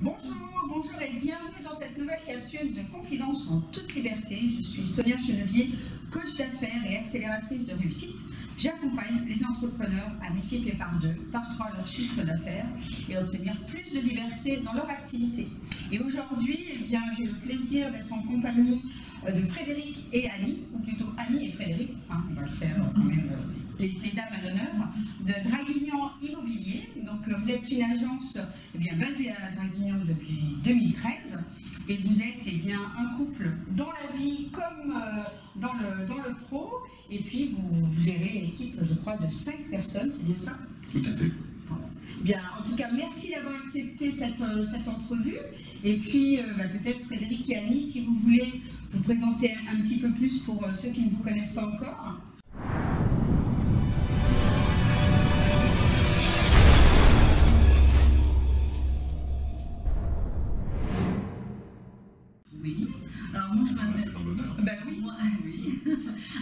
Bonjour et bienvenue dans cette nouvelle capsule de Confidence en toute liberté. Je suis Sonia Chenevier, coach d'affaires et accélératrice de réussite. J'accompagne les entrepreneurs à multiplier par 2, par 3 leur chiffre d'affaires et à obtenir plus de liberté dans leur activité. Et aujourd'hui, j'ai le plaisir d'être en compagnie de Frédéric et Annie, ou plutôt Annie et Frédéric, on va le faire quand même les dames à l'honneur, de Draguignan Immobilier. Donc vous êtes une agence basée à Draguignan depuis 2013 et vous êtes un couple dans la vie comme dans le pro, et puis vous gérez une équipe, je crois, de 5 personnes, c'est bien ça? Tout à fait. Bien, en tout cas, merci d'avoir accepté cette entrevue. Et puis, peut-être Frédéric et Annie, si vous voulez vous présenter un petit peu plus pour ceux qui ne vous connaissent pas encore. Oui. Alors moi je m'appelle.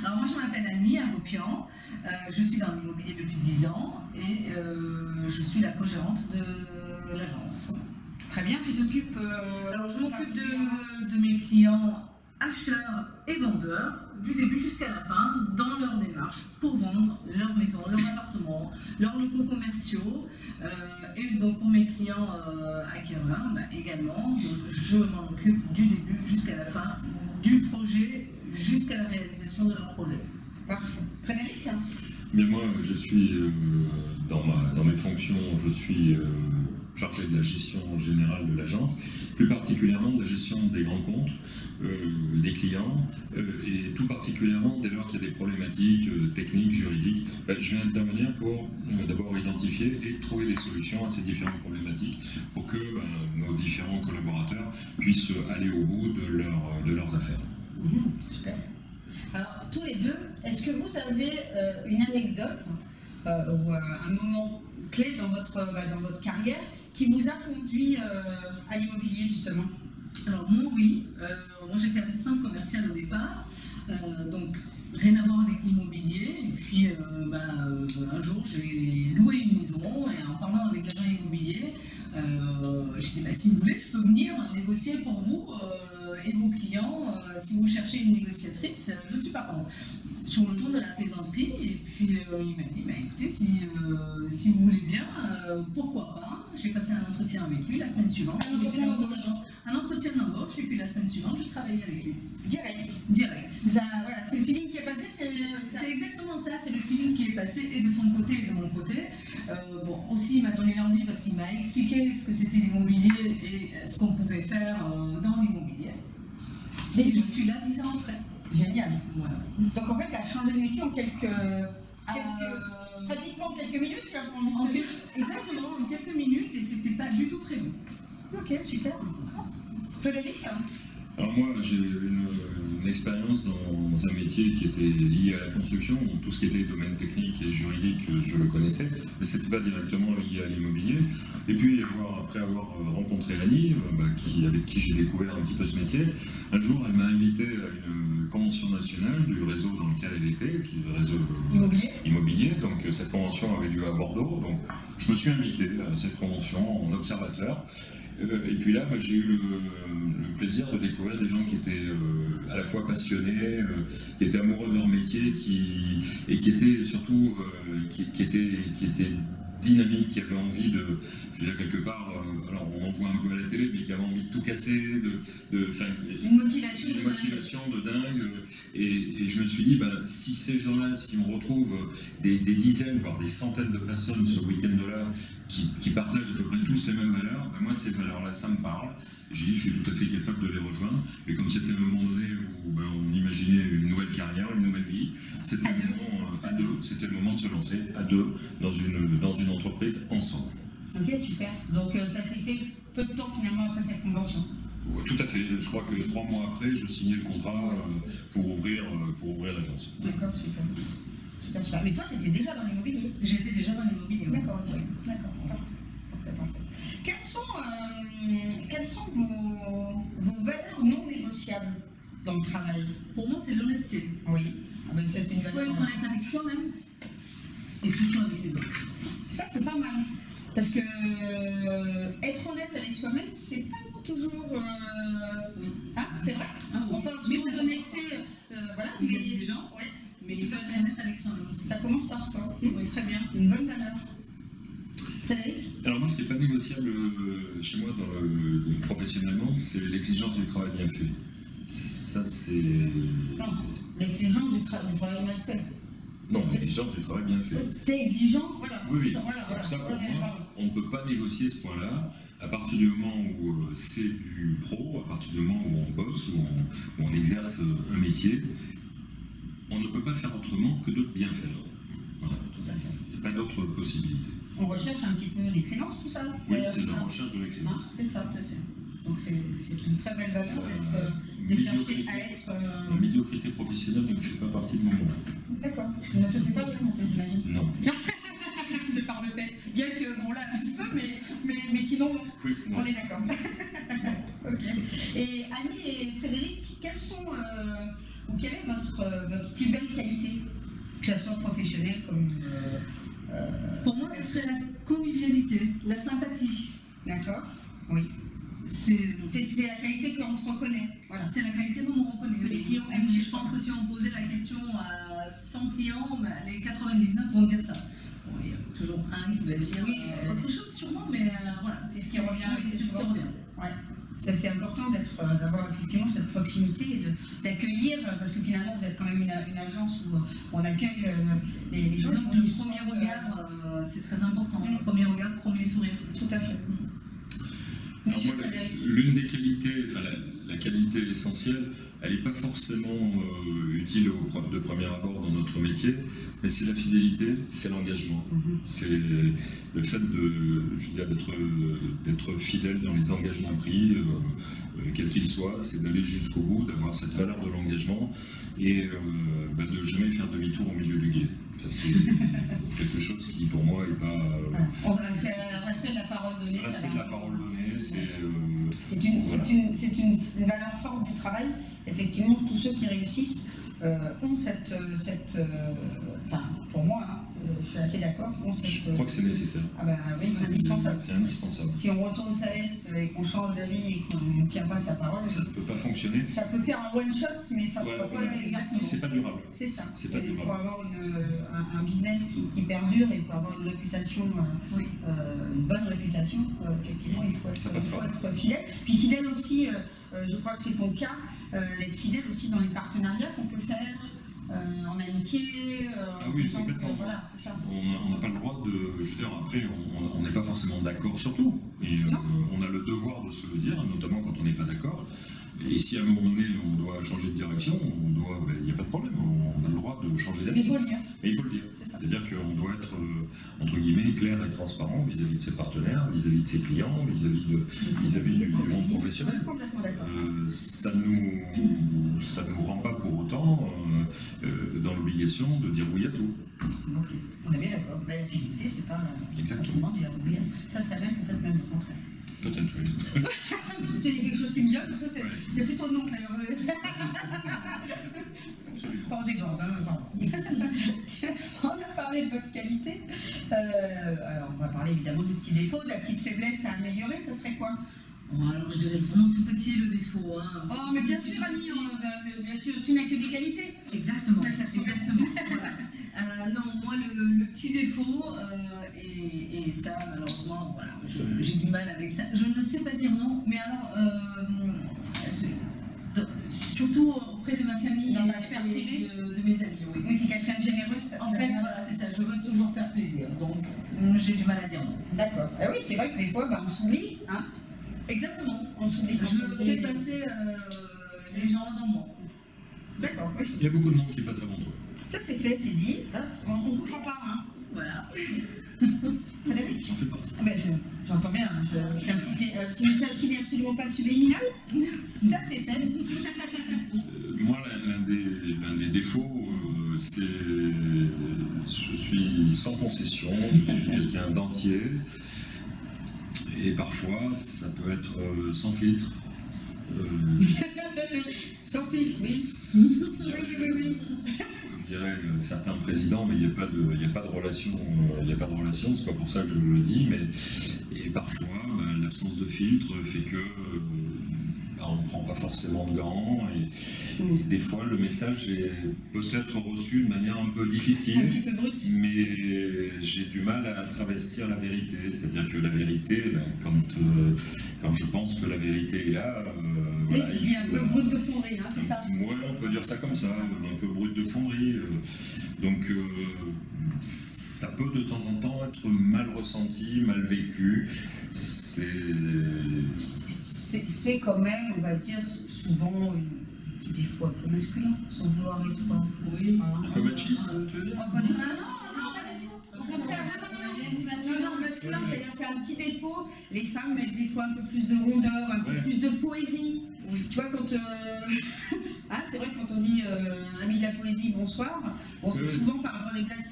Alors moi je m'appelle Annie Agopian. Je suis dans l'immobilier depuis 10 ans et je suis la co-gérante de l'agence. Très bien, tu t'occupes. Alors je m'occupe de mes clients acheteurs et vendeurs du début jusqu'à la fin dans leur démarche pour vendre leur maison, leur appartement, leurs locaux commerciaux et donc pour mes clients acquéreurs également. Donc je m'en occupe du début jusqu'à la fin du projet jusqu'à la réalisation de leur projet. Parfait. Frédéric? Bien, moi, je suis dans mes fonctions, je suis chargé de la gestion générale de l'agence, plus particulièrement de la gestion des grands comptes, des clients, et tout particulièrement dès lors qu'il y a des problématiques techniques, juridiques, je vais intervenir pour d'abord identifier et trouver des solutions à ces différentes problématiques pour que nos différents collaborateurs puissent aller au bout de leurs affaires. Super. Alors, tous les deux, est-ce que vous avez une anecdote ou un moment clé dans votre carrière qui vous a conduit à l'immobilier, justement? Alors, moi, oui. Moi, j'étais assistante commerciale au départ, donc rien à voir avec l'immobilier. Et puis, un jour, j'ai loué une maison et en parlant avec l'agent immobilier, j'ai dit si vous voulez, je peux venir négocier pour vous et vos clients. Si vous cherchez une négociatrice, je suis partante. Sur le ton de la plaisanterie, et puis il m'a dit écoutez, si vous voulez bien, pourquoi pas. J'ai passé un entretien avec lui la semaine suivante. Un entretien d'embauche, et puis la semaine suivante, je travaillais avec lui. Direct. Voilà, c'est le feeling qui est passé. C'est exactement ça, c'est le feeling qui est passé, et de son côté et de mon côté. Aussi, il m'a donné l'envie parce qu'il m'a expliqué ce que c'était l'immobilier et ce qu'on pouvait faire dans l'immobilier. Et je suis là 10 ans après. Génial. Voilà. Donc en fait, tu as changé de métier en pratiquement quelques minutes, tu as envie de dire. Exactement, en quelques minutes, et c'était pas du tout prévu. Ok, super. Frédéric? Alors moi, j'ai une expérience dans un métier qui était lié à la construction, donc tout ce qui était domaine technique et juridique, je le connaissais, mais ce n'était pas directement lié à l'immobilier. Et puis, après avoir rencontré Annie, avec qui j'ai découvert un petit peu ce métier, un jour, elle m'a invité à une convention nationale du réseau dans lequel elle était, qui est le réseau immobilier. Donc cette convention avait lieu à Bordeaux, donc je me suis invité à cette convention en observateur. Et puis là, j'ai eu le plaisir de découvrir des gens qui étaient à la fois passionnés, qui étaient amoureux de leur métier, et qui étaient surtout qui étaient dynamiques, qui avaient envie de, je veux dire quelque part, alors on en voit un peu à la télé, mais qui avaient envie de tout casser, une motivation de dingue. Et je me suis dit, si ces gens-là, si on retrouve des dizaines, voire des centaines de personnes ce week-end-là, qui partagent à peu près tous les mêmes valeurs, moi ces valeurs-là, ça me parle. J'ai dit, je suis tout à fait capable de les rejoindre. Et comme c'était un moment donné où on imaginait une nouvelle carrière, une nouvelle vie, c'était le moment de se lancer à deux dans une entreprise ensemble. Ok, super. Donc ça s'est fait peu de temps finalement après cette convention. Ouais, tout à fait. Je crois que 3 mois après, je signais le contrat pour ouvrir l'agence. D'accord, super. Super. Mais toi, tu étais déjà dans l'immobilier? J'étais déjà dans l'immobilier. D'accord, ok. D'accord. Parfait. Quelles sont vos valeurs non négociables dans le travail? Pour moi, c'est l'honnêteté. Oui. Il faut être honnête avec soi-même et surtout avec les autres. Ça, c'est pas mal. Parce que être honnête avec soi-même, c'est pas toujours. Oui. Ah, c'est vrai. Ah, oui. On parle Mais toujours ça d'honnêteté. Voilà. vis-à-vis des gens, Ouais. mais il faut être honnête avec soi-même aussi. Ça commence par soi. Oui, très bien. Une bonne valeur. Frédéric? Alors moi, ce qui n'est pas négociable chez moi professionnellement, c'est l'exigence du travail bien fait. Ça, c'est... Non, l'exigence du travail mal fait. Non, l'exigence du travail bien fait. T'es exigeant, voilà. Oui, oui. Voilà. Donc ça, pour moi, on ne peut pas négocier ce point-là. À partir du moment où c'est du pro, à partir du moment où on bosse, où on exerce un métier, on ne peut pas faire autrement que de bien faire. Voilà. Tout à fait. Il n'y a pas d'autre possibilité. On recherche un petit peu l'excellence, tout ça. Oui, c'est la recherche de l'excellence. C'est ça, tout à fait. Donc c'est une très belle valeur de chercher à être... La médiocrité professionnelle ne fait pas partie de mon monde. D'accord. Ne te fait pas rire, en fait, j'imagine. Non. De par le fait. Bien que, bon là, un petit peu, mais sinon, Oui, on est d'accord. Ok. Et Annie et Frédéric, quelles sont, ou quelle est votre plus belle qualité, que ce soit professionnelle comme... Pour moi, ce serait la convivialité, la sympathie. D'accord. Oui. C'est la qualité qu'on te reconnaît. Voilà. C'est la qualité qu'on me reconnaît. Les clients aiment. Je pense que si on posait la question à 100 clients, bah, les 99 vont dire ça. Bon, il y a toujours un qui va dire Oui, autre chose sûrement, mais voilà. C'est ce qui revient. Oui, c'est ce qui revient. Ouais. C'est important d'avoir effectivement cette proximité et d'accueillir, parce que finalement vous êtes quand même une agence où on accueille les gens. Disons que le premier regard, c'est très important. Le premier regard, premier sourire. Tout à fait. Monsieur Frédéric. L'une des qualités, enfin la qualité essentielle, elle n'est pas forcément utile de premier abord dans notre métier, mais c'est la fidélité, c'est l'engagement. C'est le fait d'être fidèle dans les engagements pris, quels qu'ils soient, c'est d'aller jusqu'au bout, d'avoir cette valeur de l'engagement et de jamais faire demi-tour au milieu du gué. C'est quelque chose qui pour moi n'est pas... C'est le respect de la parole donnée. Respect de la parole donnée, c'est une valeur forte du travail. Effectivement, tous ceux qui réussissent ont enfin, pour moi, hein, je suis assez d'accord. Je crois que c'est nécessaire. Ah ben oui, c'est indispensable. C'est indispensable. Si on retourne sa veste et qu'on change d'avis et qu'on ne tient pas sa parole, ça ne peut pas fonctionner. Ça peut faire un one shot, mais ça ne sera pas exactement. C'est pas durable. C'est ça. Il faut avoir un business qui perdure et pour avoir une réputation, une bonne réputation, effectivement, il faut être fidèle. Puis fidèle aussi, je crois que c'est ton cas, d'être fidèle aussi dans les partenariats qu'on peut faire. En amitié, oui, complètement. Voilà, c'est ça. On n'a pas le droit de. Je veux dire, après, on n'est pas forcément d'accord sur tout. Et on a le devoir de se le dire, notamment quand on n'est pas d'accord. Et si à un moment donné on doit changer de direction, il n'y a pas de problème, on a le droit de changer d'avis. Mais il faut le dire. Mais il faut le dire. C'est-à-dire qu'on doit être, entre guillemets, clair et transparent vis-à-vis de ses partenaires, vis-à-vis de ses clients, vis-à-vis du monde professionnel. Ça ne nous rend pas pour autant dans l'obligation de dire oui à tout. On est bien d'accord. La fidélité, c'est pas forcément dire oui. Ça serait même peut-être même le contraire. Peut-être, oui. Tu dis quelque chose qui me vient, ça c'est plutôt non d'ailleurs. Pas des dents, on a parlé de votre qualité. Alors on va parler évidemment du petit défaut, de la petite faiblesse à améliorer, ça serait quoi? Alors je dirais vraiment tout petit le défaut. Hein. Oh mais bien sûr Annie, bien sûr, tu n'as que des qualités. Exactement. Exactement. Voilà. Non, moi le petit défaut, et ça malheureusement, voilà, j'ai du mal avec ça. Je ne sais pas dire non, mais alors, surtout auprès de ma famille dans ta sphère privée, de mes amis. Oui, tu es quelqu'un de généreux. En fait, voilà, c'est ça, je veux toujours faire plaisir, donc j'ai du mal à dire non. D'accord. Ah oui, c'est vrai que des fois, on s'oublie, hein. Exactement, on s'oublie. Je fais passer les gens avant moi. D'accord, oui. Il y a beaucoup de monde qui passe avant toi. Ça c'est fait, c'est dit. On ne vous prend pas, hein. Voilà. J'en fais partie. Ah ben, j'entends bien, je fais un petit message qui n'est absolument pas subliminal. Ça c'est fait. Moi, l'un des défauts, c'est je suis sans concession, je suis quelqu'un d'entier. Et parfois, ça peut être sans filtre. Sans filtre, oui. Oui. diraient certains présidents, mais il n'y a pas de relation, c'est pas pour ça que je le dis, mais et parfois l'absence de filtre fait que on ne prend pas forcément de gants et des fois le message est peut-être reçu de manière un peu difficile, un petit peu brute, mais j'ai du mal à travestir la vérité, c'est-à-dire que la vérité, quand je pense que la vérité est là, voilà, il y a un peu brute de fonderie, hein, c'est ça? Ouais, on peut dire ça comme ça, un peu brute de fonderie, donc ça peut de temps en temps être mal ressenti, mal vécu, c'est quand même, on va dire, souvent un petit défaut un peu masculin, sans vouloir être... Oui. Un peu machiste, tu veux dire? Non, pas du tout. Au contraire, non, masculin, c'est-à-dire c'est un petit défaut. Les femmes mettent des fois un peu plus de rondeur, un peu plus de poésie. Oui. Tu vois, quand... c'est vrai que quand on dit ami de la poésie, bonsoir, bon, c'est souvent par rapport à des blagues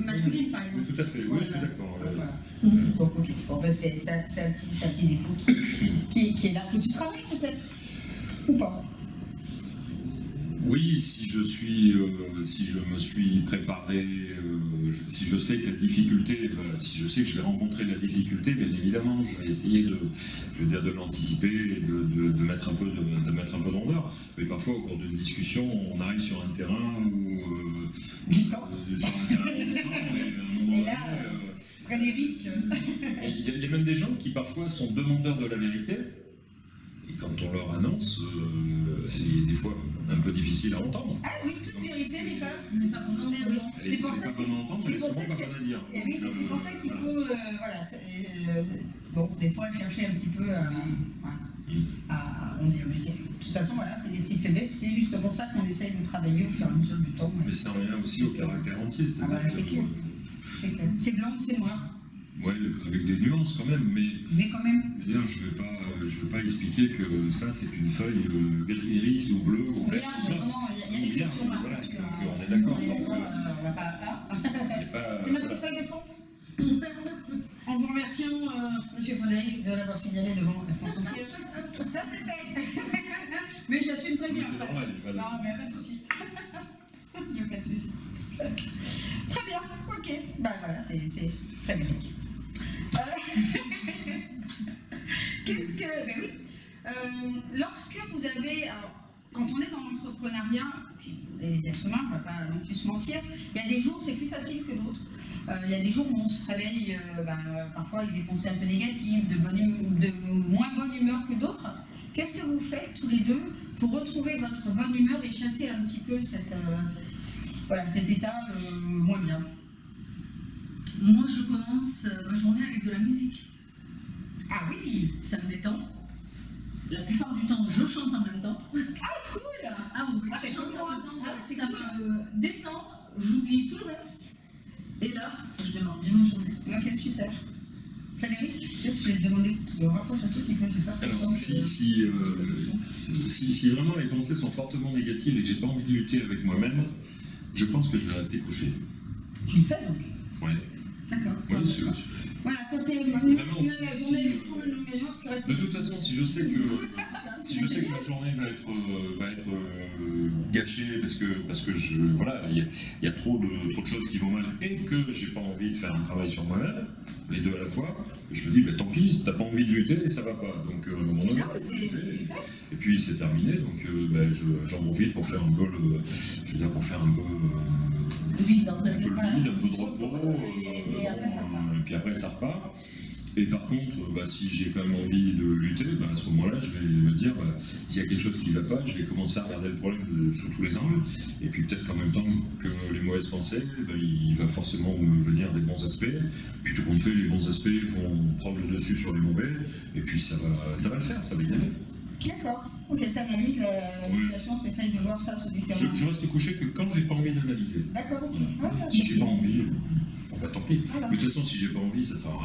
masculines, par exemple. Oui, tout à fait, oui, je suis d'accord. Donc, ok, bon, c'est un petit défaut qui est là, que tu travailles peut-être, ou pas? Oui, si je me suis préparé, si je sais que la difficulté, si je sais que je vais rencontrer la difficulté, bien évidemment, je vais essayer de l'anticiper et de mettre un peu de rondeur. Mais parfois, au cours d'une discussion, on arrive sur un terrain glissant. Et là, Frédéric. Il y a même des gens qui parfois sont demandeurs de la vérité. Et quand on leur annonce, elle est des fois un peu difficile à entendre. Ah oui, toute vérité n'est pas bonne à entendre. C'est pour ça qu'elle est souvent pas bonne à dire. Oui, c'est pour ça qu'il faut, bon, des fois chercher un petit peu on dit, mais de toute façon, voilà, c'est des petites faiblesses, c'est justement ça qu'on essaye de travailler au fur et à mesure du temps. Mais ça revient aussi au caractère entier. C'est clair. C'est blanc ou c'est noir. Oui, avec des nuances quand même, mais quand même. Mais bien, je vais pas expliquer que ça c'est une feuille grise ou bleue ou verte. Non, il y a des questions là. Voilà, donc on est d'accord. On va pas. C'est notre petite feuille de pompe. En vous remerciant, M. Frédéric, de l'avoir signalé devant la France entière. Ça c'est fait. Mais j'assume très bien. C'est normal. Non, mais il n'y a pas de souci. Il n'y a pas de souci. Très bien, ok. Bah voilà, c'est très bien. Qu'est-ce que... Ben oui. Lorsque vous avez... Alors, quand on est dans l'entrepreneuriat, les êtres humains, on ne va pas non plus se mentir, il y a des jours c'est plus facile que d'autres. Il y a des jours où on se réveille parfois avec des pensées un peu négatives, de moins bonne humeur que d'autres. Qu'est-ce que vous faites tous les deux pour retrouver votre bonne humeur et chasser un petit peu cet état moins bien? Moi, je commence ma journée avec de la musique. Ah oui, ça me détend. La plupart du temps, je chante en même temps. Ah cool. Ah oui, je chante en même temps. Ça me détend, j'oublie tout le reste. Et là, je démarre bien ma journée. Ok, super. Frédéric, je vais te demander, tu me rapproches un tout petit peu, je sais pas. Alors, si vraiment les pensées sont fortement négatives et que j'ai pas envie de lutter avec moi-même, je pense que je vais rester couché. Tu le fais donc? Ouais. D'accord. Ouais, voilà, quand tu es de toute façon, si je sais que ma journée va être gâchée parce que il y a trop de choses qui vont mal et que j'ai pas envie de faire un travail sur moi-même, les deux à la fois, je me dis tant pis, t'as pas envie de lutter et ça va pas. Donc et puis c'est terminé, donc j'en profite pour faire un peu vide, un peu de repos, et puis après ça repart. Et par contre, si j'ai quand même envie de lutter, à ce moment-là, je vais me dire, s'il y a quelque chose qui ne va pas, je vais commencer à regarder le problème sous tous les angles. Et puis peut-être qu'en même temps que les mauvaises pensées, il va forcément me venir des bons aspects. Puis tout compte fait, les bons aspects vont prendre le dessus sur les mauvais. Et puis ça va le faire, ça va y aller. D'accord. Ok, tu analyses la situation, tu essayes de voir ça sous différents... Je reste couché que quand j'ai pas envie d'analyser. D'accord, ok. Si j'ai pas envie... tant pis. Voilà. Mais de toute façon, si j'ai pas envie, ça sert à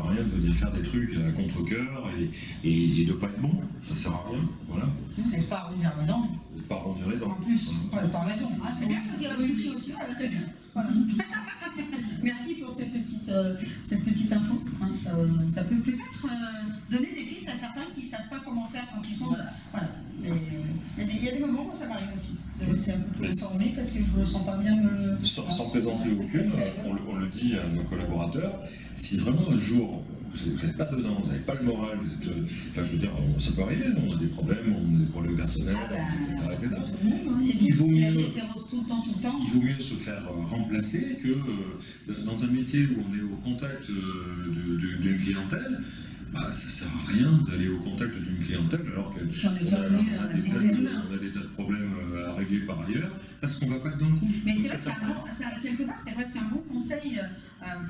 rien de venir faire des trucs à contre-cœur et de pas être bon. Ça sert à rien, voilà. Et pas arrondir les dents. Pas arrondir les dents. En plus, t'as raison. C'est bien que tu réfléchis aussi, c'est bien. Voilà. Merci pour cette petite info. Ça peut peut-être donner des pistes à certains qui ne savent pas comment faire quand ils sont... Voilà. Il y a des moments où ça m'arrive aussi de rester un peu plus formé parce que je ne me sens pas bien. Sans plaisanter aucune, on le dit à nos collaborateurs, si vraiment un jour vous n'êtes pas dedans, vous n'avez pas le moral, enfin je veux dire, ça peut arriver, on a des problèmes personnels, etc. Il vaut mieux se faire remplacer que dans un métier où on est au contact d'une clientèle. Ça ne sert à rien d'aller au contact d'une clientèle alors qu'on a des tas de problèmes à régler par ailleurs parce qu'on ne va pas être dans le coup. Mais c'est vrai que quelque part, c'est presque un bon conseil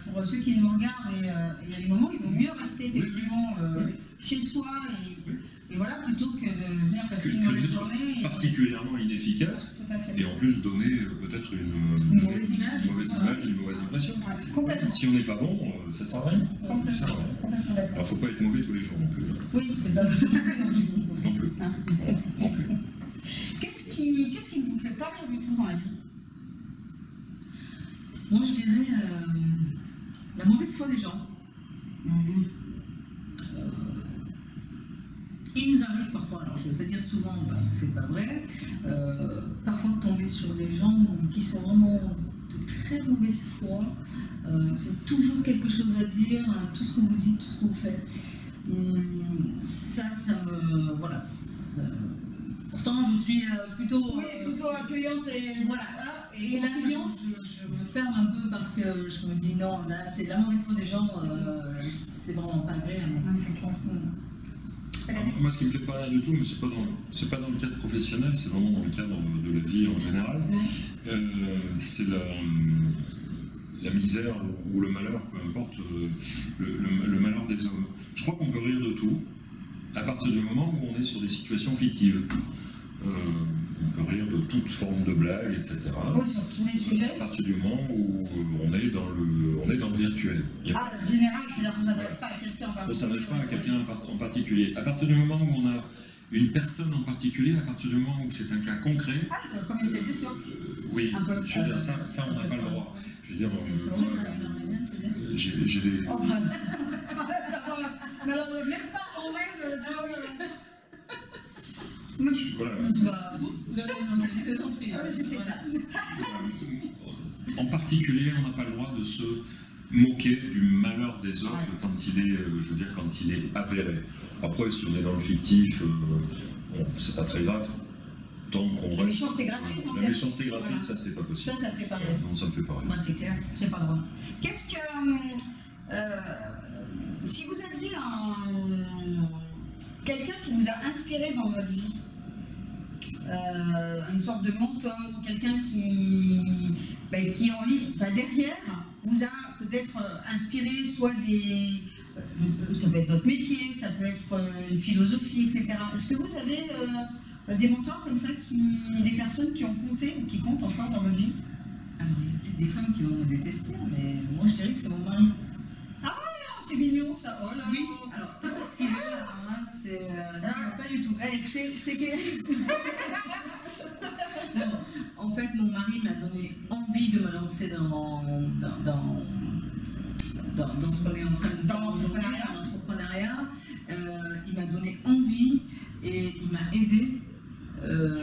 pour ceux qui nous regardent. Et il y a des moments où il vaut mieux rester effectivement chez soi et voilà, plutôt que de venir passer une mauvaise journée. Particulièrement inefficace. Tout à fait. Et en plus donner peut-être une mauvaise image, une mauvaise impression. Complètement. Si on n'est pas bon, ça ne sert à rien. Alors il ne faut pas être mauvais tous les jours non plus. Oui, c'est ça. Non plus. Non plus. Qu'est-ce qui ne vous fait pas rire du tout dans la vie? Moi, je dirais la mauvaise foi des gens. Il nous arrive parfois, alors je ne vais pas dire souvent parce que c'est pas vrai, parfois de tomber sur des gens qui sont vraiment de très mauvaise foi, c'est toujours quelque chose à dire, tout ce que vous dites, tout ce que vous faites. Ça me... Voilà. Pourtant, je suis plutôt... Oui, plutôt accueillante et... Voilà. Et là, je me ferme un peu parce que je me dis non, là, c'est la mauvaise foi des gens, c'est vraiment pas agréable. C'est clair. Moi, ce qui me fait pas rire du tout, mais c'est pas dans le cadre professionnel, c'est vraiment dans le cadre de la vie en général. C'est la misère ou le malheur, peu importe, le malheur des hommes. Je crois qu'on peut rire de tout, à partir du moment où on est sur des situations fictives. On peut rire de toute forme de blague, etc. Oui, sur tous les sujets. À partir du moment où on est dans le virtuel. Général, c'est-à-dire qu'on ne s'adresse pas à quelqu'un en particulier. On ne s'adresse pas à quelqu'un en particulier. À partir du moment où on a une personne en particulier, à partir du moment où c'est un cas concret... Comme une tête de turc. Oui, je veux dire, ça on n'a pas le droit. Je veux dire... J'ai des... Mais alors, même pas en rêve de... En particulier, on n'a pas le droit de se moquer du malheur des autres quand il est, je veux dire, quand il est avéré. Après, si on est dans le fictif, c'est pas très grave. Tant qu'on reste... La méchanceté gratuite, en fait. La méchanceté gratuite, ça, c'est pas possible. Ça te fait pas rire. Non, ça me fait pas rire. Moi, c'est clair, c'est pas drôle. Qu'est-ce que... si vous aviez quelqu'un qui vous a inspiré dans votre vie, une sorte de mentor, quelqu'un qui en lit, derrière, vous a peut-être inspiré soit ça peut être votre métier, ça peut être une philosophie, etc. Est-ce que vous avez des mentors comme ça, des personnes qui ont compté ou qui comptent encore dans votre vie? Alors, il y a peut-être des femmes qui vont me détester, mais moi je dirais que c'est mon mari. C'est mignon ça, oh là. Oui, alors pas parce qu'il est là, c'est... pas du tout. En fait, mon mari m'a donné envie de me lancer dans ce qu'on est en train de faire, dans l'entrepreneuriat. Il m'a donné envie et il m'a aidé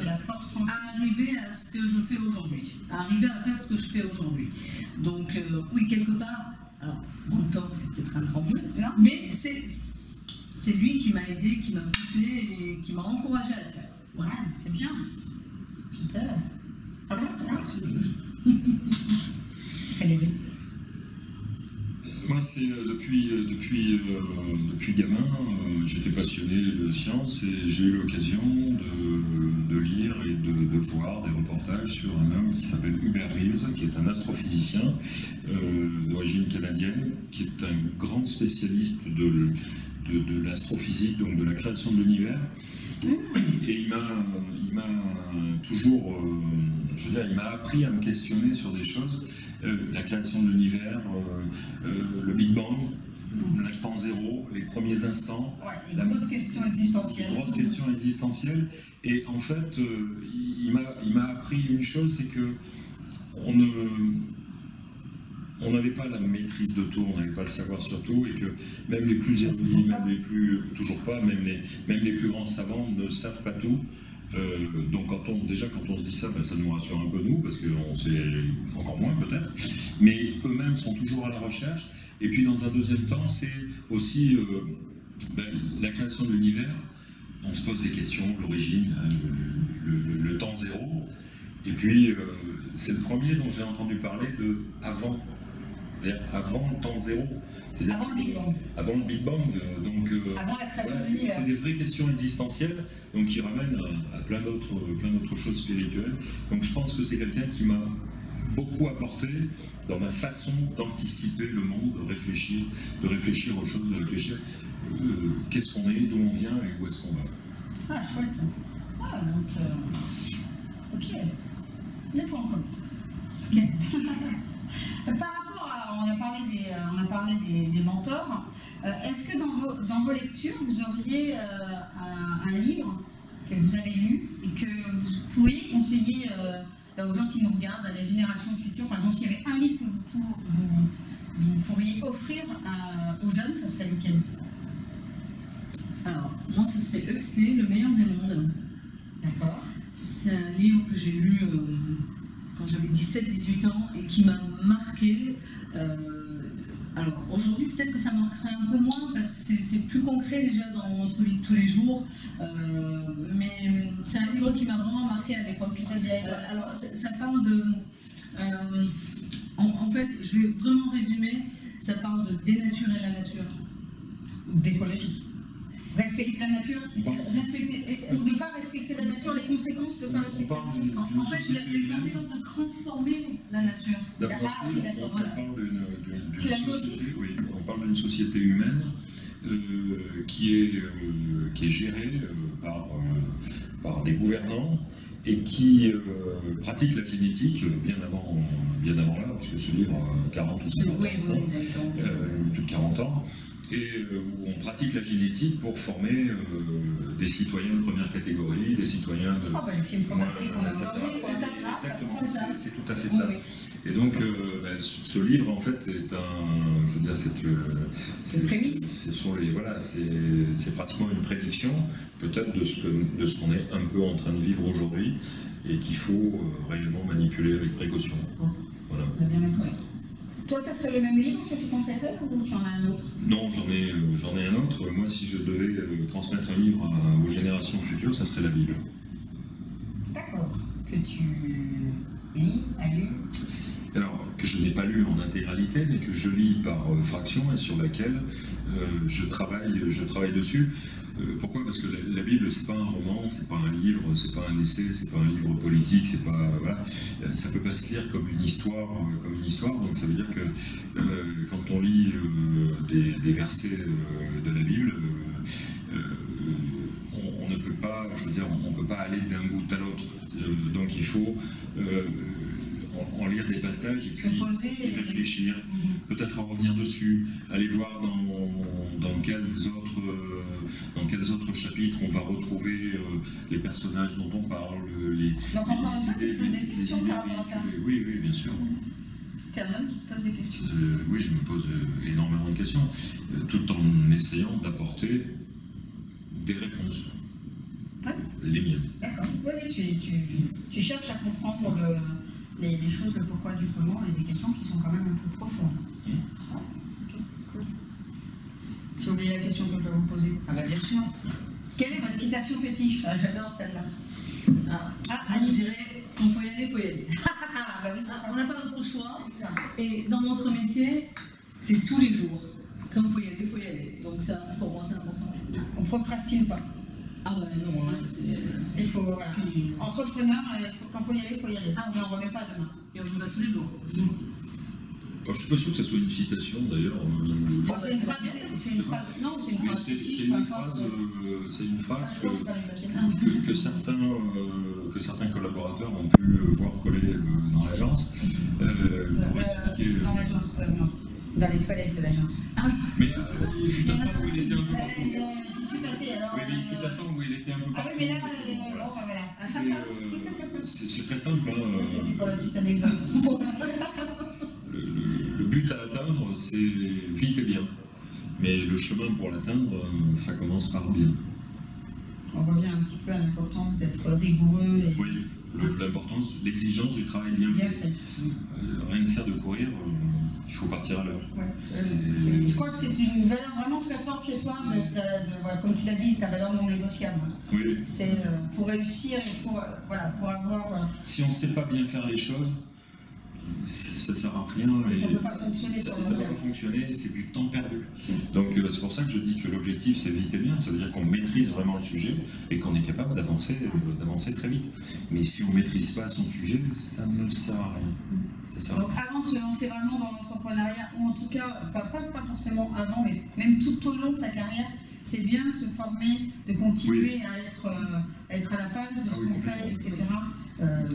la force à arriver à ce que je fais aujourd'hui, à arriver à faire ce que je fais aujourd'hui. Donc oui, quelque part, alors mentor c'est peut-être un grand mot, mais c'est lui qui m'a aidé, qui m'a poussé et qui m'a encouragé à le faire. Voilà, c'est bien. Super. Merci. Moi, c'est depuis gamin, j'étais passionné de science et j'ai eu l'occasion de lire et de voir des reportages sur un homme qui s'appelle Hubert Reeves, qui est un astrophysicien d'origine canadienne, qui est un grand spécialiste de l'astrophysique, donc de la création de l'univers. Et il m'a toujours, je veux dire, il m'a appris à me questionner sur des choses, la création de l'univers, le Big Bang, l'instant zéro, les premiers instants. Ouais, une grosse question existentielle. Une grosse question existentielle. Et en fait, il m'a appris une chose, c'est que on n'avait pas la maîtrise de tout, on n'avait pas le savoir sur tout, et que même les plus érudits, même les plus grands savants ne savent pas tout. Donc quand on se dit ça, ça nous rassure un peu nous, parce qu'on sait encore moins peut-être, mais eux-mêmes sont toujours à la recherche. Et puis dans un deuxième temps, c'est aussi la création de l'univers. On se pose des questions, l'origine, le temps zéro. Et puis c'est le premier dont j'ai entendu parler de avant. Avant le temps zéro. Avant le Big Bang. Avant le Big Bang. Donc, avant la création de l'univers. C'est des vraies questions existentielles, donc qui ramènent à plein d'autres choses spirituelles. Donc je pense que c'est quelqu'un qui m'a beaucoup apporté dans ma façon d'anticiper le monde, de réfléchir aux choses, de réfléchir qu'est-ce qu'on est, d'où on vient et où est-ce qu'on va. Ah, chouette. Ah, donc, ok. Des points en commun. Ok. Par rapport à, on a parlé des mentors, est-ce que dans vos lectures, vous auriez un livre que vous avez lu et que vous pourriez conseiller aux gens qui nous regardent, à la génération future? Par exemple, s'il y avait un livre que vous pourriez offrir aux jeunes, ça serait lequel? Alors, moi, ce serait Huxley, Le meilleur des mondes. D'accord. C'est un livre que j'ai lu quand j'avais 17-18 ans et qui m'a marqué. Alors aujourd'hui, peut-être que ça marquerait un peu moins parce que c'est plus concret déjà dans notre vie de tous les jours. Mais c'est un livre qui m'a vraiment marqué à l'époque. Alors ça parle de... en fait, je vais vraiment résumer, ça parle de dénaturer la nature. D'écologie. Respecter la nature, ou de ne pas respecter la nature, les conséquences de ne pas respecter la nature. En fait, les conséquences de transformer la nature. On parle d'une société humaine qui est gérée par des gouvernants et qui pratique la génétique bien avant là, parce que ce livre a 40 ou 50 ans, plus de 40 ans. Et où on pratique la génétique pour former des citoyens de première catégorie, des citoyens de... Ah, les films fantastiques qu'on a aujourd'hui, c'est ça. Exactement, c'est tout à fait ça. Oui. Et donc, ce livre, en fait, est un... Je veux dire, c'est prémisse. C'est pratiquement une prédiction, peut-être, de ce qu'on est un peu en train de vivre aujourd'hui, et qu'il faut réellement manipuler avec précaution. Voilà. Bien compris. Toi, ça serait le même livre que tu conseillerais ou tu en as un autre? Non, j'en ai un autre. Moi, si je devais transmettre un livre aux générations futures, ça serait la Bible. D'accord. Que tu as lu? Alors, que je n'ai pas lu en intégralité, mais que je lis par fraction et sur laquelle je travaille dessus. Pourquoi? Parce que la Bible, c'est pas un roman, c'est pas un livre, c'est pas un essai, c'est pas un livre politique, c'est pas... Voilà. Ça peut pas se lire comme une histoire, donc ça veut dire que quand on lit des versets de la Bible, on ne peut pas, je veux dire, on peut pas aller d'un bout à l'autre. Donc il faut en lire des passages et puis y réfléchir, peut-être en revenir dessus, aller voir dans quels autres chapitres on va retrouver les personnages dont on parle, Donc encore une fois, tu te poses des questions par rapport à ça? Oui, bien sûr. Tu es un homme qui te pose des questions? Oui, je me pose énormément de questions, tout en essayant d'apporter des réponses. Ouais. Les miennes. D'accord. Oui, tu cherches à comprendre les choses, le pourquoi du comment, et des questions qui sont quand même un peu profondes. Ok, cool. J'ai oublié la question que je dois vous poser. Ah bah bien sûr. Quelle est votre citation fétiche? Ah, j'adore celle-là. Je dirais, quand il faut y aller, il faut y aller. Bah oui, on n'a pas d'autre choix. Et dans notre métier, c'est tous les jours. Quand il faut y aller, il faut y aller. Donc ça, pour moi, c'est important. On procrastine pas. Ah bah non, c'est... Il faut, voilà. Entrepreneur, quand il faut y aller, il faut y aller. Mais on ne remet pas demain. Et on y va tous les jours. Alors, je ne suis pas sûr que ça soit une citation d'ailleurs. C'est une phrase. Non, c'est une phrase. C'est une phrase que certains collaborateurs ont pu voir coller dans l'agence. Pour expliquer. Dans l'agence, non. Dans les toilettes de l'agence. Mais il fut un temps où il était un peu partout. J'y suis passée alors. Oui, mais il fut un temps où il était un peu partout. Ah oui, mais là, voilà. C'est très simple. C'était pour la petite anecdote. Le but à atteindre, c'est vite et bien. Mais le chemin pour l'atteindre, ça commence par bien. on revient un petit peu à l'importance d'être rigoureux. Et... Oui, l'importance, l'exigence du travail bien fait. Rien ne sert de courir, il faut partir à l'heure. Ouais. Je crois que c'est une valeur vraiment très forte chez toi, comme tu l'as dit, ta valeur non négociable. Oui. C'est pour réussir et pour avoir... Si on ne sait pas bien faire les choses, ça ne sert à rien. Ça ne peut pas fonctionner. Ça ne peut pas fonctionner, c'est du temps perdu. Donc c'est pour ça que je dis que l'objectif c'est vite et bien, ça veut dire qu'on maîtrise vraiment le sujet et qu'on est capable d'avancer très vite. Mais si on ne maîtrise pas son sujet, ça ne sert à rien. Donc avant de se lancer vraiment dans l'entrepreneuriat, ou en tout cas, pas forcément avant, mais même tout au long de sa carrière, c'est bien de se former, de continuer à être à la page de ce qu'on fait, etc.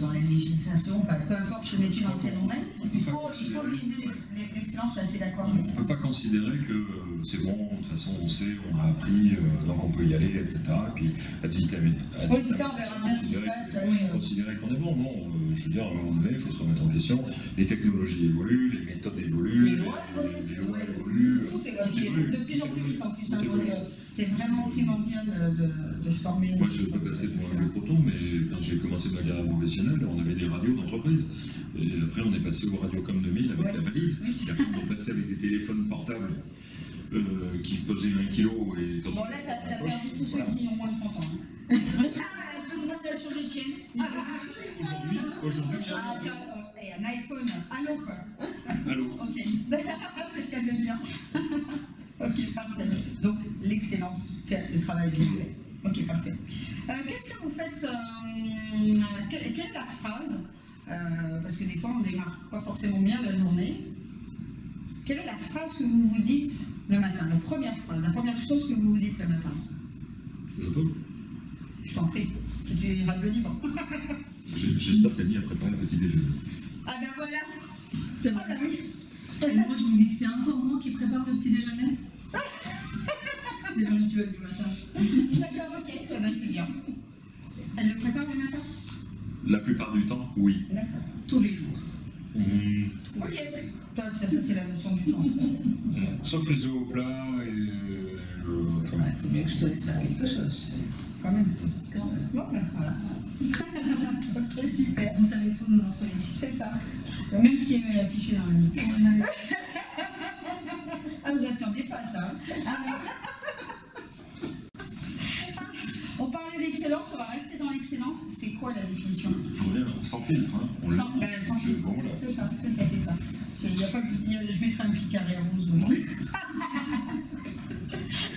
Dans les législations, peu importe le métier dans lequel on est, il faut viser l'excellence, je suis assez d'accord avec ça. On ne peut pas considérer que c'est bon, de toute façon on sait, on a appris, donc on peut y aller, etc. Et puis ad vitam oui, c'est ça, on verra bien ce qui se passe. Considérer qu'on est bon, non, je veux dire, à un moment donné, il faut se remettre en question. Les technologies évoluent, les méthodes évoluent, les lois évoluent. Tout évolue de plus en plus vite en plus. Donc c'est vraiment primordial de se former. Moi je peux passer pour un coton, mais quand j'ai commencé ma carrière professionnelle, on avait des radios d'entreprise. Et après on est passé au Radiocom 2000 avec la valise. Et après on est passé avec des téléphones portables qui pesaient 1 kg. Et quand bon là t'as perdu tous ceux qui ont moins de 30 ans. Tout le monde a changé de chaîne. Aujourd'hui j'ai un iPhone. Allô quoi. Allô. Ok. C'est le cas de le dire. Ok, parfait. Donc l'excellence, faire le travail bien fait. Ok, parfait. Qu'est-ce que vous faites quelle est la phrase parce que des fois on ne démarre pas forcément bien la journée. Quelle est la phrase que vous vous dites le matin? La première phrase, la première chose que vous vous dites le matin? Je peux. Je t'en prie, si tu es radio libre. J'espère qu'Annie a préparé le petit déjeuner. Ah ben voilà. C'est vrai. Et moi je me dis, c'est encore moi qui prépare le petit déjeuner. C'est le rituel du matin. D'accord, ok, ben, c'est bien. Elle le prépare le matin? La plupart du temps, oui. D'accord. Tous les jours. Ok. Ça c'est la notion du temps. Sauf les œufs au plat et il faut bien que je te laisse faire quelque chose. Quand même. Bon, voilà. Ok, super. Vous savez tout de notre vie. C'est ça. Même ce qui est affiché dans le livre. Ah, vous attendiez pas ça. On parlait d'excellence, on va rester dans l'excellence. C'est quoi la définition? Je reviens sans filtre. Sans filtre. Bon, voilà. C'est ça. Je mettrai un petit carré rose.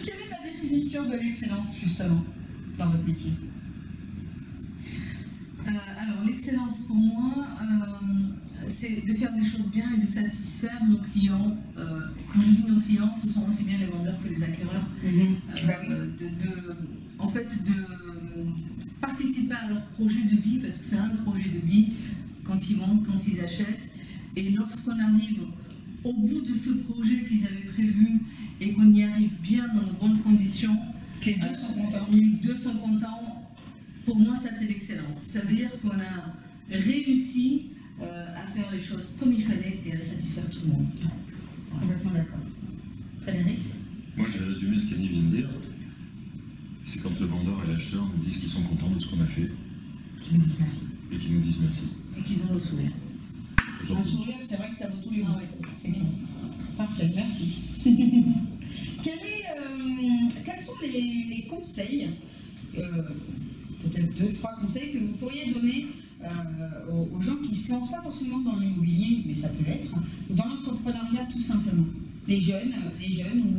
Quelle est la définition de l'excellence, justement, dans votre métier? Alors, l'excellence pour moi, c'est de faire des choses bien et de satisfaire nos clients. Quand je dis nos clients, ce sont aussi bien les vendeurs que les acquéreurs. En fait, de participer à leur projet de vie, parce que c'est un projet de vie, quand ils vendent, quand ils achètent. Et lorsqu'on arrive au bout de ce projet qu'ils avaient prévu et qu'on y arrive bien dans de bonnes conditions, les deux sont contents. Les deux sont contents. Pour moi, ça c'est l'excellence. Ça veut dire qu'on a réussi à faire les choses comme il fallait et à satisfaire tout le monde. Complètement d'accord. Frédéric? Moi, je vais résumer ce qu'Annie vient de dire. C'est quand le vendeur et l'acheteur nous disent qu'ils sont contents de ce qu'on a fait. Qui nous disent merci. Et qu'ils nous disent merci. Et qu'ils ont le sourire. Un sourire, c'est vrai que ça vaut tous les mots. C'est clair. Parfait, merci. Quels sont les conseils, peut-être 2-3 conseils que vous pourriez donner aux gens qui ne se lancent pas forcément dans l'immobilier, mais ça peut l'être, ou dans l'entrepreneuriat tout simplement? Les jeunes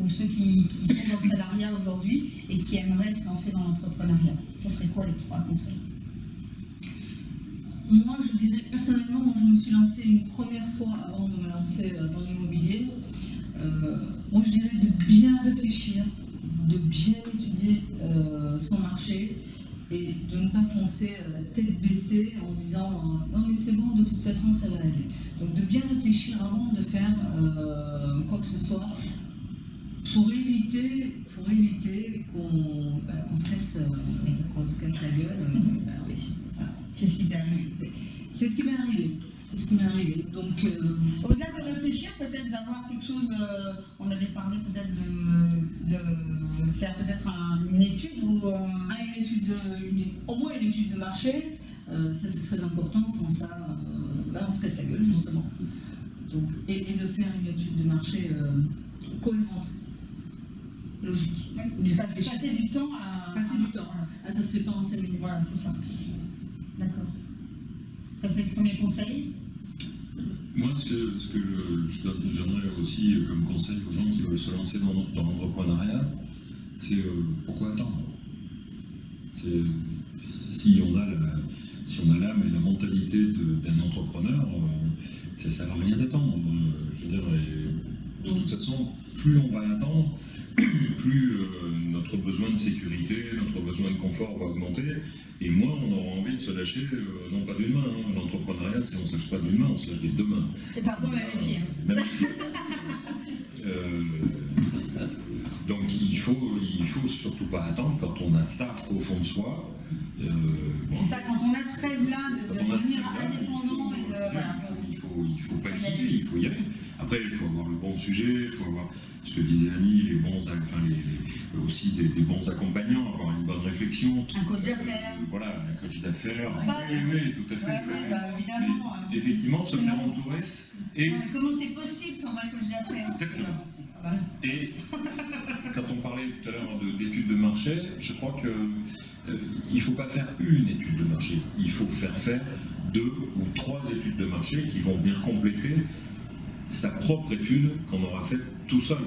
ou ceux qui sont dans le salariat aujourd'hui et qui aimeraient se lancer dans l'entrepreneuriat. Ce serait quoi les 3 conseils? Moi, je dirais, personnellement, je me suis lancée une première fois avant de me lancer dans l'immobilier. Moi, je dirais de bien réfléchir, de bien étudier son marché et de ne pas foncer tête baissée en se disant non mais c'est bon, de toute façon ça va aller. Donc de bien réfléchir avant de faire quoi que ce soit pour éviter qu'on se casse la gueule. Oui. Voilà. C'est ce qui t'est arrivé. C'est ce qui m'est arrivé. C'est ce qui m'est arrivé. Donc, au-delà de réfléchir, peut-être d'avoir quelque chose, on avait parlé peut-être de faire peut-être une étude ou... une au moins une étude de marché, ça c'est très important, sans ça, on se casse la gueule justement. Donc, et de faire une étude de marché cohérente, logique. Passer du temps à... Passer du temps. Ah, ça se fait pas en 5 minutes. Voilà, c'est ça. D'accord. Ça c'est le premier conseil. Moi, ce que je donnerais aussi comme conseil aux gens qui veulent se lancer dans l'entrepreneuriat, c'est pourquoi attendre. Si on a l'âme et la mentalité d'un entrepreneur, ça ne sert à rien d'attendre. Je veux dire, de toute façon, plus on va attendre, plus notre besoin de sécurité, notre besoin de confort va augmenter, et moins on aura envie de se lâcher, non pas d'une main. Hein. L'entrepreneuriat, c'est on ne se lâche pas d'une main, on se lâche des deux mains. Et parfois même les pieds. Donc il faut surtout pas attendre quand on a ça au fond de soi. C'est ça, quand on a ce rêve-là de devenir indépendant et de... Voilà. Il faut pas hésiter, il faut y aller. Après, il faut avoir le bon sujet, il faut avoir, ce que disait Annie, aussi des bons accompagnants, avoir une bonne réflexion. Un coach d'affaires. Voilà, un coach d'affaires. Oui, tout à fait. Évidemment. Mais, effectivement, se faire entourer. Et... Non, mais comment c'est possible sans un coach d'affaires? Exactement. Et quand on parlait tout à l'heure d'études de marché, je crois que il ne faut pas faire une étude de marché, il faut faire 2 ou 3 études de marché qui vont venir compléter sa propre étude qu'on aura faite tout seul.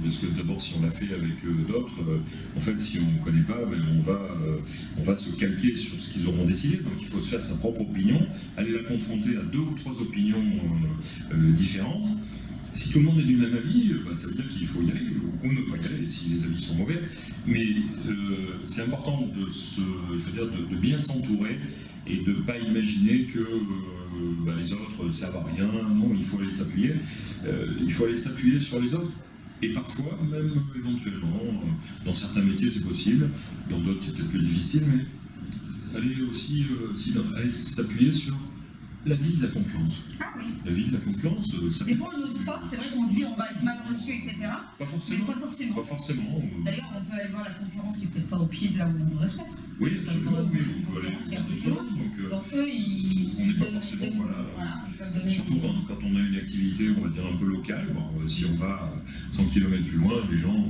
Parce que d'abord, si on l'a fait avec d'autres, en fait, si on ne connaît pas, ben, on va se calquer sur ce qu'ils auront décidé. Donc il faut se faire sa propre opinion, aller la confronter à 2 ou 3 opinions différentes. Si tout le monde est du même avis, ça veut dire qu'il faut y aller, ou ne pas y aller si les avis sont mauvais. Mais c'est important de bien s'entourer et de ne pas imaginer que les autres ne servent à rien. Non, il faut aller s'appuyer. Il faut aller s'appuyer sur les autres. Et parfois, même éventuellement, dans certains métiers c'est possible, dans d'autres c'est peut-être plus difficile, mais aller aussi aller s'appuyer sur la vie de la concurrence. Ah oui. La vie de la concurrence, ça des fois on n'ose pas, c'est vrai qu'on se dit on va être mal reçu, etc. Pas forcément. Mais pas forcément. Pas forcément. D'ailleurs, on peut aller voir la concurrence qui n'est peut-être pas au pied de là où on voudrait se mettre. Oui, absolument. Oui, on peut aller un peu plus loin. Donc eux, on n'est pas forcément. Surtout quand on a une activité, on va dire, un peu locale, si on va 100 km plus loin, les gens,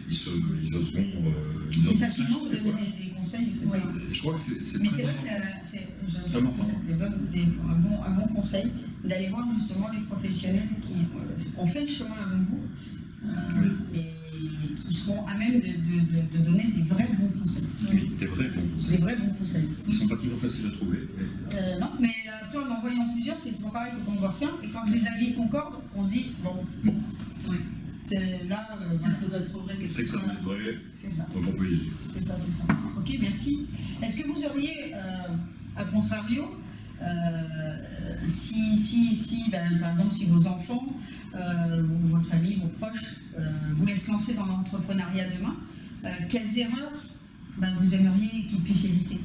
ils oseront. C'est facilement de donner des conseils, etc. Je crois que c'est. Mais c'est vrai que c'est un bon conseil d'aller voir justement les professionnels qui ont fait le chemin avec vous et qui seront à même de donner des vrais bons conseils. Oui, des vrais bons conseils. Des vrais bons conseils. Ils ne sont pas toujours faciles à trouver. Non, mais après en envoyant plusieurs, c'est toujours pareil, il faut qu'on voit qu'un. Et quand les avis concordent, on se dit bon. Oui. C'est là. Ça doit être vrai. C'est que ça doit être vrai. C'est ça. Donc on peut y aller. C'est ça. Ok, merci. Est-ce que vous auriez, à contrario, par exemple, si vos enfants, votre famille, vos proches, vous laissent lancer dans l'entrepreneuriat demain, quelles erreurs vous aimeriez qu'ils puissent éviter?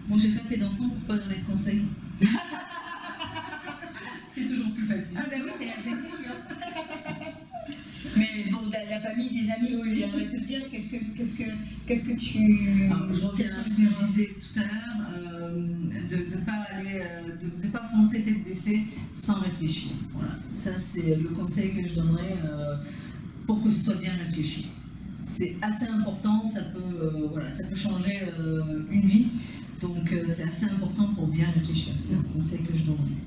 Bon, j'ai pas fait d'enfant pour pas donner de conseils. C'est toujours plus facile. Ah ben oui, c'est celui-là. Mais bon, la famille, des amis, oui, j'aimerais te dire, qu'est-ce que tu... Alors, je reviens à ce que je disais tout à l'heure, de ne pas foncer tête baissée sans réfléchir. Voilà. Ça, c'est le conseil que je donnerais pour que ce soit bien réfléchi. C'est assez important, ça peut changer une vie, donc c'est assez important pour bien réfléchir. C'est un conseil que je donnerais.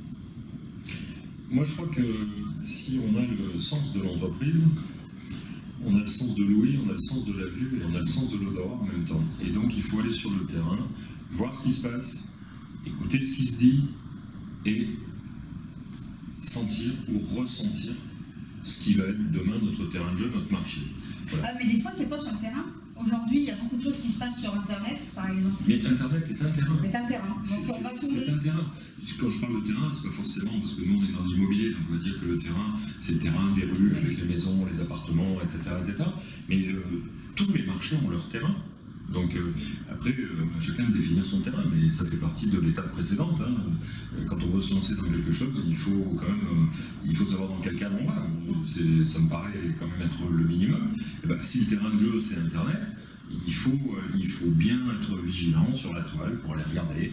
Moi, je crois que si on a le sens de l'entreprise, on a le sens de l'ouïe, on a le sens de la vue et on a le sens de l'odorat en même temps. Et donc, il faut aller sur le terrain, voir ce qui se passe, écouter ce qui se dit et sentir ou ressentir ce qui va être demain notre terrain de jeu, notre marché. Voilà. Mais des fois, c'est pas sur le terrain. Aujourd'hui, il y a beaucoup de choses qui se passent sur Internet, par exemple. Mais Internet est un terrain. C'est un terrain. C'est un terrain. Quand je parle de terrain, c'est pas forcément parce que nous, on est dans l'immobilier, donc on va dire que le terrain, c'est le terrain des rues avec les maisons, les appartements, etc. Mais tous les marchés ont leur terrain. Donc après, chacun de définir son terrain, mais ça fait partie de l'étape précédente. Hein. Quand on veut se lancer dans quelque chose, il faut quand même savoir dans quel cadre on va. Ça me paraît quand même être le minimum. Et si le terrain de jeu c'est Internet, il faut bien être vigilant sur la toile pour aller regarder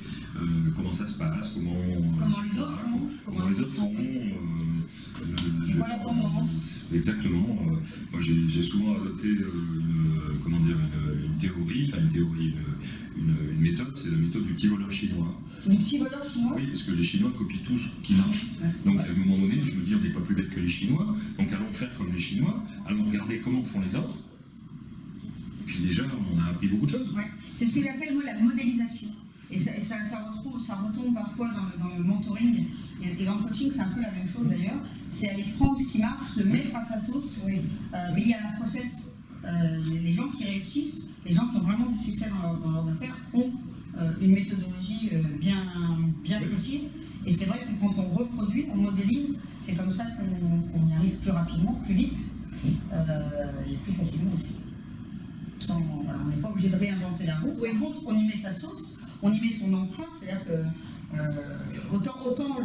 comment ça se passe, comment les autres font. Comment les autres font. C'est quoi la tendance? Exactement. Moi, j'ai souvent adopté une méthode, c'est la méthode du petit voleur chinois. Du petit voleur chinois? Oui, parce que les Chinois copient tout ce qui marche. Donc à un moment donné, je me dis, on n'est pas plus bête que les Chinois, donc allons faire comme les Chinois, allons regarder comment font les autres. Et puis déjà, on a appris beaucoup de choses. Ouais. C'est ce que j'appelle moi la modélisation. Et ça retombe parfois dans le mentoring et dans le coaching, c'est un peu la même chose d'ailleurs. C'est aller prendre ce qui marche, le mettre à sa sauce. Mais il y a un process. Les gens qui réussissent, les gens qui ont vraiment du succès dans leurs affaires, ont une méthodologie bien précise. Et c'est vrai que quand on reproduit, on modélise, c'est comme ça qu'on y arrive plus rapidement, plus vite et plus facilement aussi. On n'est pas obligé de réinventer la roue. Par contre, on y met sa sauce, on y met son empreinte, c'est-à-dire que autant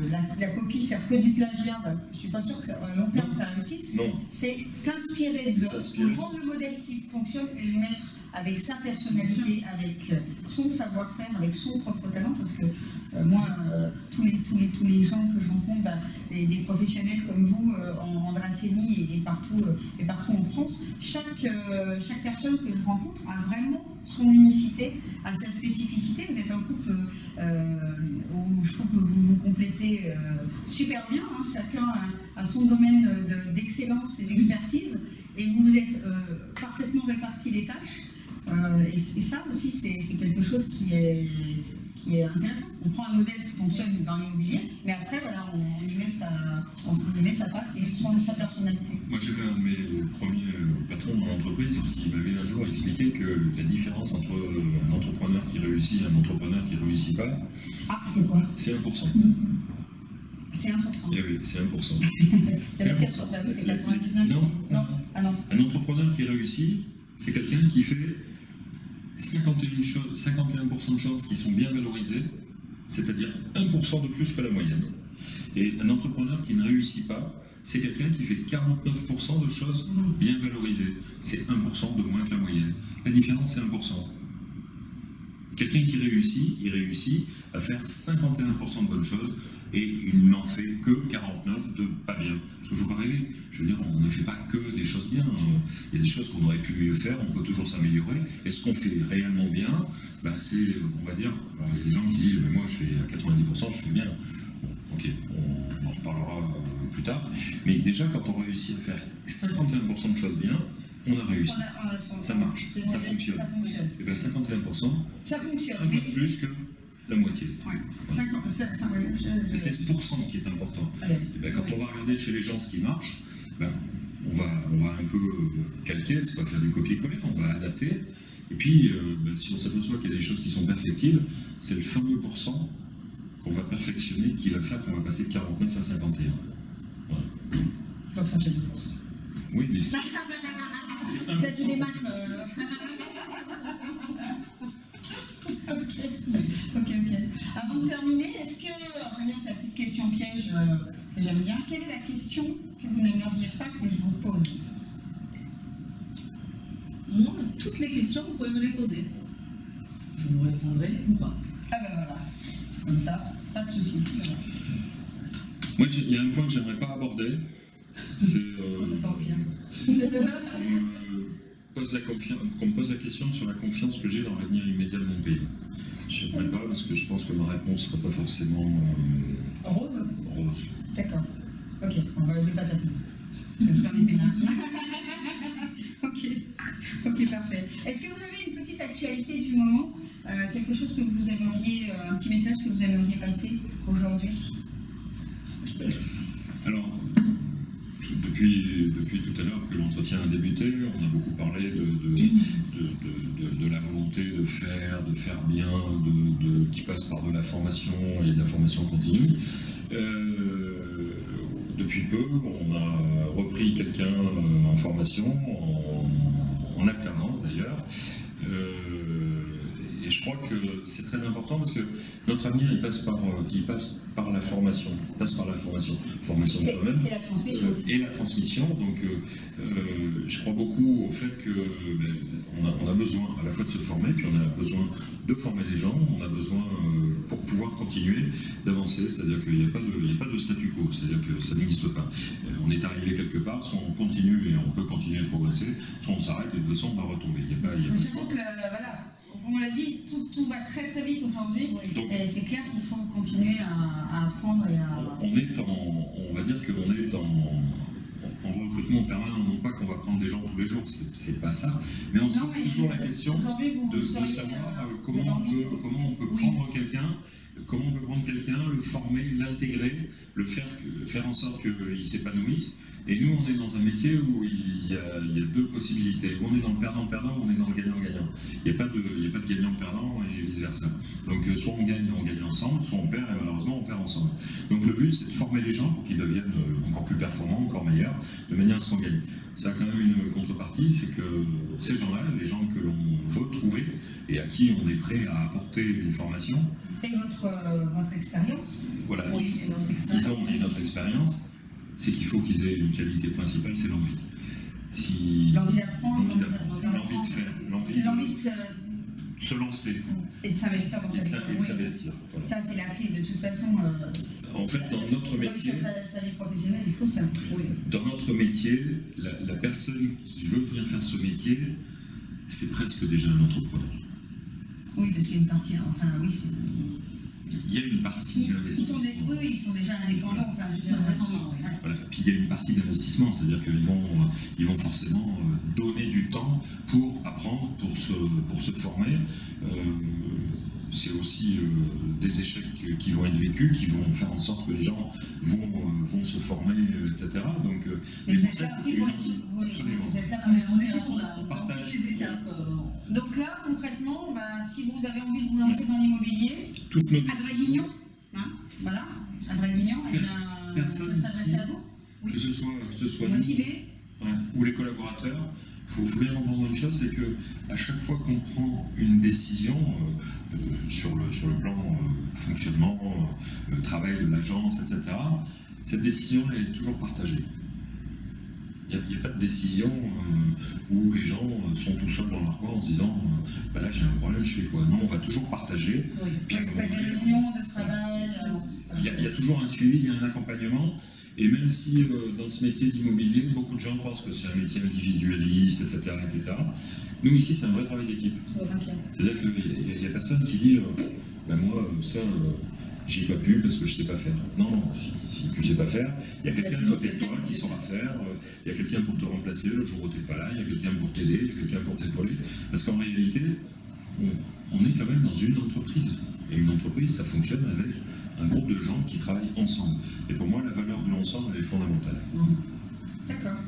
la copie, faire que du plagiat, je ne suis pas sûre que à long terme ça réussisse. C'est s'inspirer de prendre le modèle qui fonctionne et le mettre avec sa personnalité, avec son savoir-faire, avec son propre talent, parce que moi, tous les gens que je rencontre, des professionnels comme vous en Dracénie et partout en France, chaque personne que je rencontre a vraiment son unicité, a sa spécificité. Vous êtes un couple où je trouve que vous vous complétez super bien, hein. Chacun a son domaine d'excellence et d'expertise, et vous êtes parfaitement répartis les tâches. Et ça aussi, c'est quelque chose qui est intéressant. On prend un modèle qui fonctionne dans l'immobilier, mais après, voilà, on y met sa patte et sa personnalité. Moi, j'avais un de mes premiers patrons dans l'entreprise qui m'avait un jour expliqué que la différence entre un entrepreneur qui réussit et un entrepreneur qui ne réussit pas, c'est quoi? C'est 1%. C'est 1%. Eh oui, c'est 1%. C'est 99%. Non. Ah non. Un entrepreneur qui réussit, c'est quelqu'un qui fait 51% de choses qui sont bien valorisées, c'est-à-dire 1% de plus que la moyenne. Et un entrepreneur qui ne réussit pas, c'est quelqu'un qui fait 49% de choses bien valorisées. C'est 1% de moins que la moyenne. La différence, c'est 1%. Quelqu'un qui réussit, il réussit à faire 51% de bonnes choses et il n'en fait que 49 de pas bien. Parce qu'il ne faut pas rêver. Je veux dire, on ne fait pas que des choses bien. Il y a des choses qu'on aurait pu mieux faire, on peut toujours s'améliorer. Et ce qu'on fait réellement bien, c'est, on va dire, alors, il y a des gens qui disent, mais moi je fais à 90%, je fais bien. Bon, ok, on en reparlera plus tard. Mais déjà, quand on réussit à faire 51% de choses bien, on a réussi. Ça marche, ça fonctionne. Et bien 51%, ça fonctionne. Un peu plus que la moitié. Ouais. Et c'est ce pourcent qui est important. Et bien, quand on va regarder chez les gens ce qui marche, on va un peu calquer, c'est pas faire du copier-coller, on va adapter. Et puis, si on s'aperçoit qu'il y a des choses qui sont perfectibles, c'est le fameux pourcent qu'on va perfectionner qui va faire qu'on va passer de 49 à 51. Voilà. Donc ça fait 2%. Oui, mais c'est c'est des maths. Ok. Avant de terminer, est-ce que, j'aime bien cette petite question piège que j'aime bien, quelle est la question que vous n'aimeriez pas que je vous pose? Moi, toutes les questions, vous pouvez me les poser. Je vous répondrai ou pas. Ah ben voilà, comme ça, pas de souci. Moi, il y a un point que j'aimerais pas aborder, c'est qu'on me pose la question sur la confiance que j'ai dans l'avenir immédiat de mon pays. Je n'aimerais pas parce que je pense que ma réponse ne sera pas forcément rose. D'accord. Ok, je ne vais pas t'accuser. Je vais faire des pénales. Ok, parfait. Est-ce que vous avez une petite actualité du moment, quelque chose que vous aimeriez, un petit message que vous aimeriez passer aujourd'hui? Je te laisse. Alors, depuis tout à l'heure que l'entretien a débuté, on a beaucoup parlé de la volonté de faire bien, qui passe par de la formation et de la formation continue. Depuis peu, on a repris quelqu'un en formation, en alternance d'ailleurs, Et je crois que c'est très important parce que notre avenir, il passe par la formation. Il passe par la formation. Formation de soi-même. Et la transmission. Et la transmission. Donc, je crois beaucoup au fait que on a besoin à la fois de se former, puis on a besoin de former les gens, on a besoin, pour pouvoir continuer, d'avancer. C'est-à-dire qu'il n'y a pas de statu quo, c'est-à-dire que ça n'existe pas. On est arrivé quelque part, soit on continue et on peut continuer de progresser, soit on s'arrête et de toute façon on va retomber. Surtout que, voilà, comme on l'a dit, tout va très très vite aujourd'hui, et c'est clair qu'il faut continuer à apprendre et à... On va dire qu'on est en recrutement permanent, non pas qu'on va prendre des gens tous les jours, c'est pas ça, mais on se pose toujours la question de savoir comment on peut prendre quelqu'un, le former, l'intégrer, faire en sorte qu'il s'épanouisse. Et nous, on est dans un métier où il y a deux possibilités. Où on est dans le perdant-perdant, ou on est dans le gagnant-gagnant. Il n'y a pas de gagnant-perdant et vice-versa. Donc soit on gagne ensemble, soit on perd et malheureusement on perd ensemble. Donc le but, c'est de former les gens pour qu'ils deviennent encore plus performants, encore meilleurs, de manière à ce qu'on gagne. Ça a quand même une contrepartie, c'est que ces gens-là, les gens que l'on veut trouver et à qui on est prêt à apporter une formation. Et votre expérience. Voilà, oui, et notre expérience. Ils ont notre expérience. C'est qu'il faut qu'ils aient une qualité principale, c'est l'envie. L'envie d'apprendre, l'envie de faire, l'envie de se lancer. Et de s'investir dans cette vie. Et de s'investir. Voilà. Ça, c'est la clé. De toute façon, en fait, dans notre métier, sur sa vie professionnelle, il faut ça. Oui. Dans notre métier, la personne qui veut venir faire ce métier, c'est presque déjà un entrepreneur. Oui, parce qu'il y a une partie, enfin oui, c'est... Il y a une partie d'investissement. Ils sont déjà indépendants, enfin, je sais vraiment. Voilà. Puis il y a une partie d'investissement, c'est-à-dire qu'ils vont forcément donner du temps pour apprendre, pour se former. C'est aussi des échecs qui vont être vécus, qui vont faire en sorte que les gens vont se former, etc. Donc, et vous êtes là aussi pour vous êtes là pour les partage les étapes. Donc là, concrètement, si vous avez envie de vous lancer dans l'immobilier, à Draguignan, voilà, à Draguignan, et bien, personne peut s'adresser à vous. Oui. Que ce soit motivé, ou les collaborateurs. Il faut bien comprendre une chose, c'est qu'à chaque fois qu'on prend une décision sur le plan fonctionnement, travail de l'agence, etc., cette décision elle est toujours partagée. Il n'y a pas de décision où les gens sont tout seuls dans leur coin en se disant là j'ai un problème, je fais quoi? Non, on va toujours partager. Oui. Puis vous faites des réunions de travail. Il y a toujours un suivi, il y a un accompagnement. Et même si dans ce métier d'immobilier, beaucoup de gens pensent que c'est un métier individualiste, etc., nous ici c'est un vrai travail d'équipe. Okay. C'est-à-dire qu'il n'y a personne qui dit moi ça j'y ai pas pu parce que je ne sais pas faire. Non, si tu ne sais pas faire, il y a quelqu'un à côté de toi qui saura faire, il y a quelqu'un pour te remplacer le jour où tu n'es pas là, il y a quelqu'un pour t'aider, il y a quelqu'un pour t'épauler. Parce qu'en réalité, on est quand même dans une entreprise. Et une entreprise, ça fonctionne avec un groupe de gens qui travaillent ensemble. Et pour moi, la valeur de l'ensemble, elle est fondamentale. D'accord.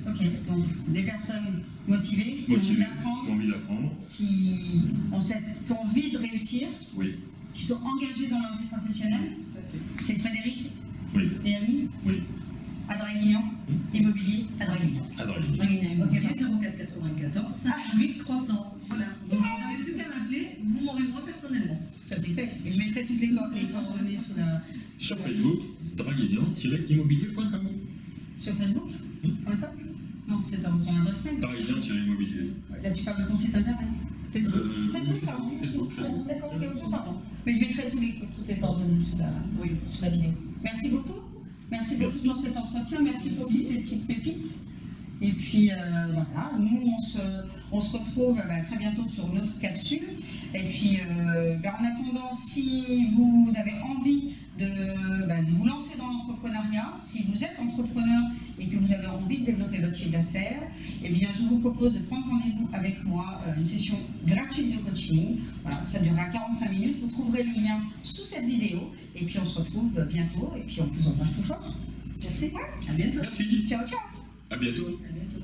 Ok, donc des personnes motivées, qui ont envie d'apprendre, qui ont cette envie de réussir, qui sont engagées dans leur vie professionnelle. C'est Frédéric et Annie. À Draguignan, immobilier à Draguignan. Draguignan Immobilier, 04 94 58 300. Voilà. Donc vous n'avez plus qu'à m'appeler, vous m'aurez moi personnellement. Ça c'est fait. Et je mettrai toutes les coordonnées sur Facebook, draguignan-immobilier.com. Sur Facebook Non, c'est ton adresse mail. Draguignan-immobilier. Là tu parles de ton site internet. Facebook, d'accord, pardon. Mais je mettrai toutes les coordonnées sur la vidéo. Merci beaucoup. Merci beaucoup pour cet entretien. Merci pour toutes ces petites pépites. Et puis voilà, nous on se retrouve très bientôt sur une autre capsule. Et puis en attendant, si vous avez envie de vous lancer dans l'entrepreneuriat, si vous êtes entrepreneur et que vous avez envie de développer votre chiffre d'affaires, eh bien je vous propose de prendre rendez-vous avec moi, une session gratuite de coaching. Voilà, ça durera 45 minutes. Vous trouverez le lien sous cette vidéo. Et puis on se retrouve bientôt. Et puis on vous embrasse tout fort. Merci. À bientôt. Merci. Ciao, ciao. À bientôt. À bientôt.